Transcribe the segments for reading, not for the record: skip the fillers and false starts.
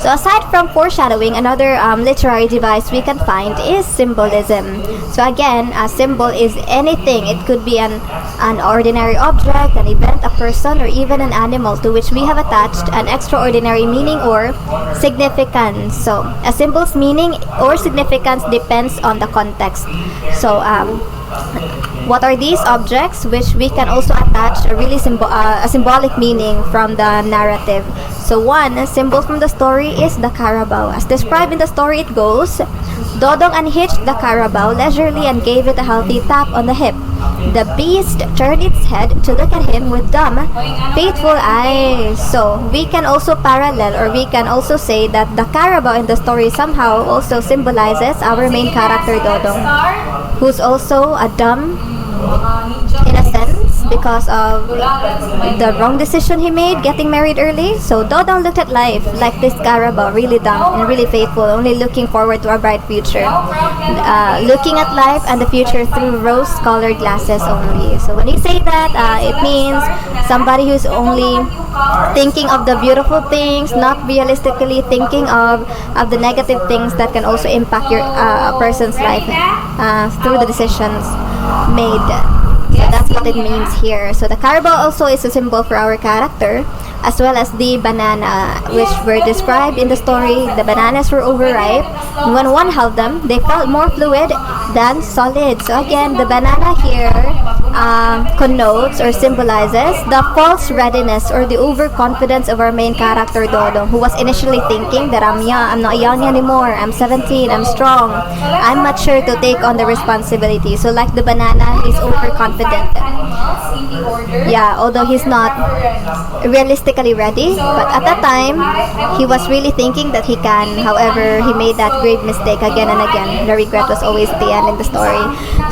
So aside from foreshadowing, another literary device we can find is symbolism. So again, a symbol is anything. It could be an ordinary object, an event, a person, or even an animal to which we have attached an extraordinary meaning or significance. So a symbol's meaning or significance depends on the context. So what are these objects which we can also attach a really a symbolic meaning from the narrative? So one symbol from the story is the carabao. As described in the story, it goes, Dodong unhitched the carabao leisurely and gave it a healthy tap on the hip. The beast turned its head to look at him with dumb, faithful eyes. So we can also parallel, or we can also say that the carabao in the story somehow also symbolizes our main character Dodong, who's also a dumb in a sense because of the wrong decision he made getting married early. So Dodong looked at life like this carabao, really dumb and really faithful, only looking forward to a bright future, looking at life and the future through rose-colored glasses only. So when you say that, it means somebody who's only thinking of the beautiful things, not realistically thinking of the negative things that can also impact your a person's life through the decisions made. So that's what it means here. So the carabao also is a symbol for our character, as well as the banana, which were described in the story. The bananas were overripe. When one held them, they felt more fluid than solid. So again, the banana here connotes or symbolizes the false readiness or the overconfidence of our main character Dodong, who was initially thinking that I'm not young anymore, I'm 17, I'm strong, I'm mature to take on the responsibility. So like the banana, he's overconfident. Yeah, although he's not realistically ready, but at that time he was really thinking that he can. However, he made that grave mistake again and again. The regret was always the end in the story.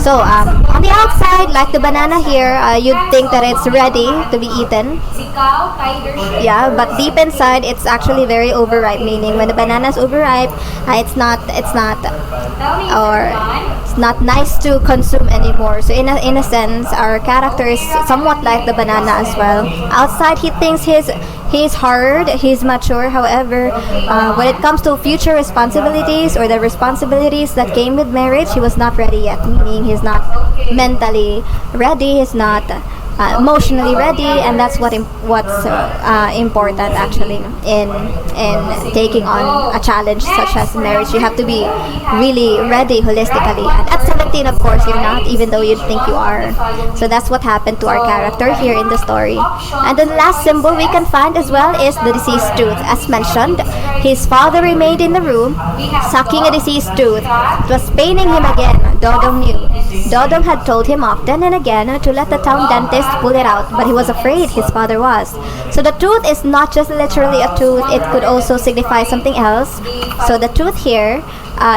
So on the outside, like the banana here, you'd think that it's ready to be eaten. Yeah, but deep inside, it's actually very overripe. Meaning, when the banana is overripe, it's not nice to consume anymore. So in a sense, our character is somewhat like the banana as well. Outside, he thinks he's hard, he's mature. However, when it comes to future responsibilities or the responsibilities that came with marriage, he was not ready yet. Meaning, he's not mentally ready, he's not emotionally ready, and that's what's important actually in taking on a challenge such as marriage. You have to be really ready holistically, and at 17 of course you're not, even though you'd think you are. So that's what happened to our character here in the story. And then the last symbol we can find as well is the deceased tooth. As mentioned, his father remained in the room sucking a deceased tooth. It was paining him again. Dodong knew. Dodong had told him often and again to let the town dentist pull it out, but he was afraid, his father was. So the tooth is not just literally a tooth, it could also signify something else. So the tooth here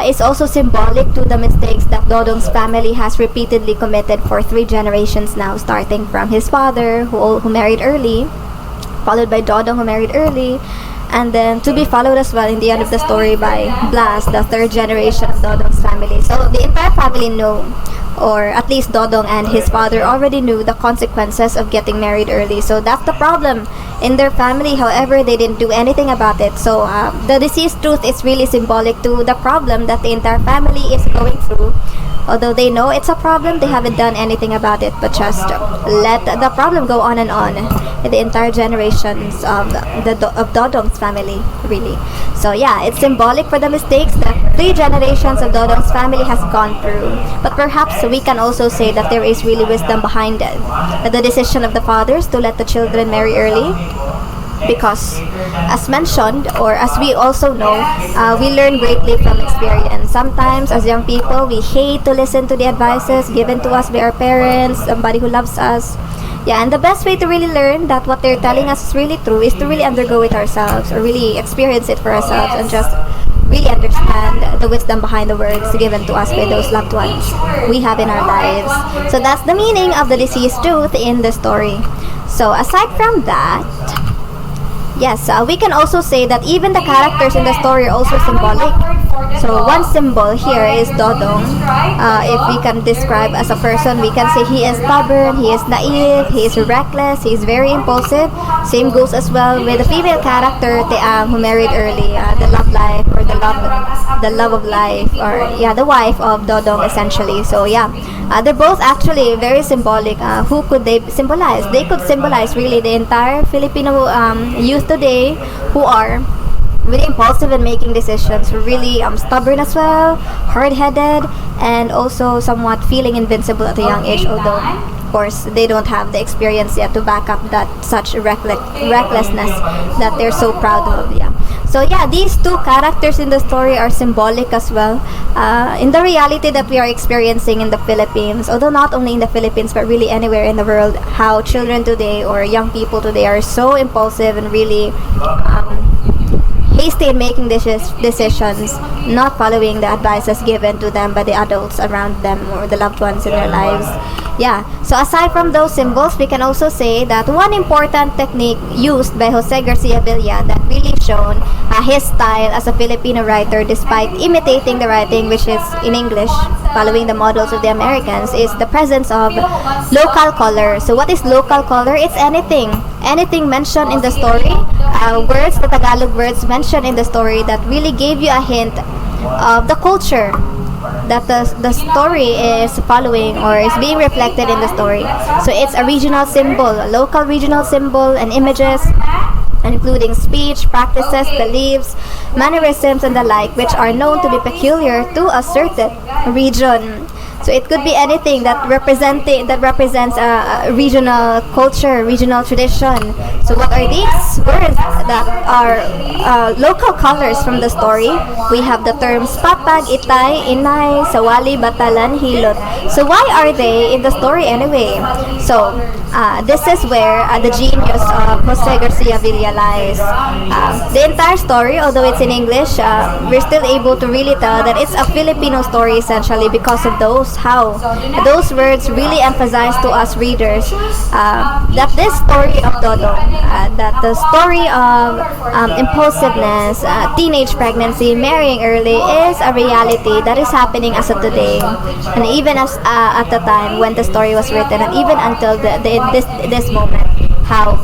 is also symbolic to the mistakes that Dodong's family has repeatedly committed for 3 generations now, starting from his father who married early, followed by Dodong who married early, and then to be followed as well in the end of the story by Blas, the 3rd generation of Dodong's family. So the entire family know, or at least Dodong and his father already knew the consequences of getting married early. So that's the problem in their family. However, they didn't do anything about it. So the deceased tooth is really symbolic to the problem that the entire family is going through. Although they know it's a problem, they haven't done anything about it, but just let the problem go on and on in the entire generations of Dodong's family, really. So yeah, it's symbolic for the mistakes that 3 generations of Dodong's family has gone through. But perhaps we can also say that there is really wisdom behind it. The decision of the fathers to let the children marry early, because as mentioned, or as we also know, we learn greatly from experience. Sometimes as young people, we hate to listen to the advices given to us by our parents, somebody who loves us. Yeah, and the best way to really learn that what they're telling us is really true is to really undergo it ourselves, or really experience it for ourselves, and just really understand the wisdom behind the words given to us by those loved ones we have in our lives. So that's the meaning of the deceased tooth in the story. So aside from that, yes, we can also say that even the characters in the story are also symbolic. So one symbol here is Dodong. If we can describe as a person, we can say he is stubborn, he is naive, he is reckless, he is very impulsive. Same goes as well with the female character, Teang, who married early, the love life, or the love of life, or yeah, the wife of Dodong essentially. So yeah, they're both actually very symbolic. Who could they symbolize? They could symbolize really the entire Filipino youth today, who are really impulsive in making decisions, really stubborn as well, hard-headed, and also somewhat feeling invincible at a young age, although of course they don't have the experience yet to back up that such recklessness that they're so proud of. Yeah. So yeah, these two characters in the story are symbolic as well in the reality that we are experiencing in the Philippines, although not only in the Philippines but really anywhere in the world, how children today or young people today are so impulsive and really hasty in making decisions, not following the advices given to them by the adults around them or the loved ones in their lives. Yeah, so aside from those symbols, we can also say that one important technique used by Jose Garcia Villa that really shown his style as a Filipino writer despite imitating the writing which is in English, following the models of the Americans, is the presence of local color. So what is local color? It's anything mentioned in the story, words, the Tagalog words mentioned in the story that really gave you a hint of the culture that the story is following or is being reflected in the story. So it's a regional symbol, a local regional symbol, and images, including speech, practices, beliefs, mannerisms, and the like, which are known to be peculiar to a certain region. So it could be anything that represents a regional culture, regional tradition. So what are these words that are local colors from the story? We have the terms patag, itay, inay, sawali, batalan, hilot. So why are they in the story anyway? So this is where the genius of Jose Garcia Villa lies. The entire story, although it's in English, we're still able to really tell that it's a Filipino story essentially because of how those words really emphasize to us readers that this story of Dodong, that the story of impulsiveness, teenage pregnancy, marrying early is a reality that is happening as of today, and even as at the time when the story was written, and even until this moment. How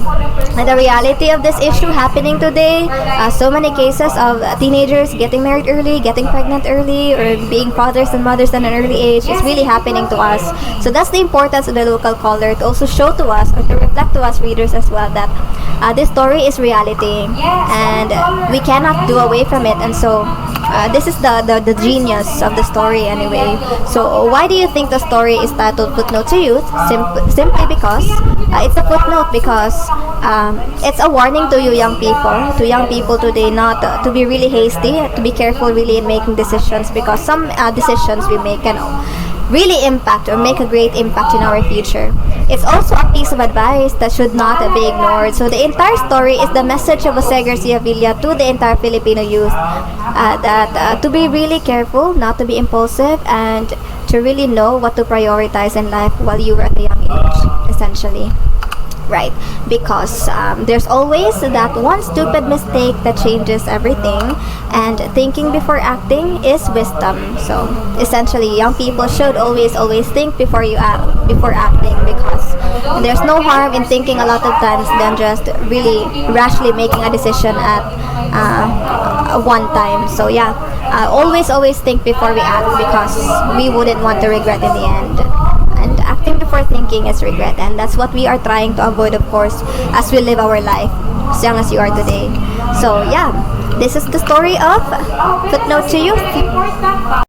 the reality of this issue happening today, so many cases of teenagers getting married early, getting pregnant early, or being fathers and mothers at an early age is really happening to us. So that's the importance of the local color, to also show to us or to reflect to us readers as well that this story is reality and we cannot do away from it. And so this is the genius of the story anyway. So why do you think the story is titled Footnote to Youth? Simply because it's a footnote, because it's a warning to you young people today, not to be really hasty, to be careful really in making decisions, because some decisions we make can really impact or make a great impact in our future. It's also a piece of advice that should not be ignored. So the entire story is the message of Jose Garcia Villa to the entire Filipino youth, that to be really careful, not to be impulsive, and to really know what to prioritize in life while you were at a young age, essentially. Right, because there's always that one stupid mistake that changes everything, and thinking before acting is wisdom. So essentially, young people should always think before acting, because there's no harm in thinking a lot of times than just really rashly making a decision at one time. So yeah, always think before we act, because we wouldn't want to regret in the end. And acting before thinking is regret, and that's what we are trying to avoid, of course, as we live our life as young as you are today. So yeah, this is the story of Footnote to Youth.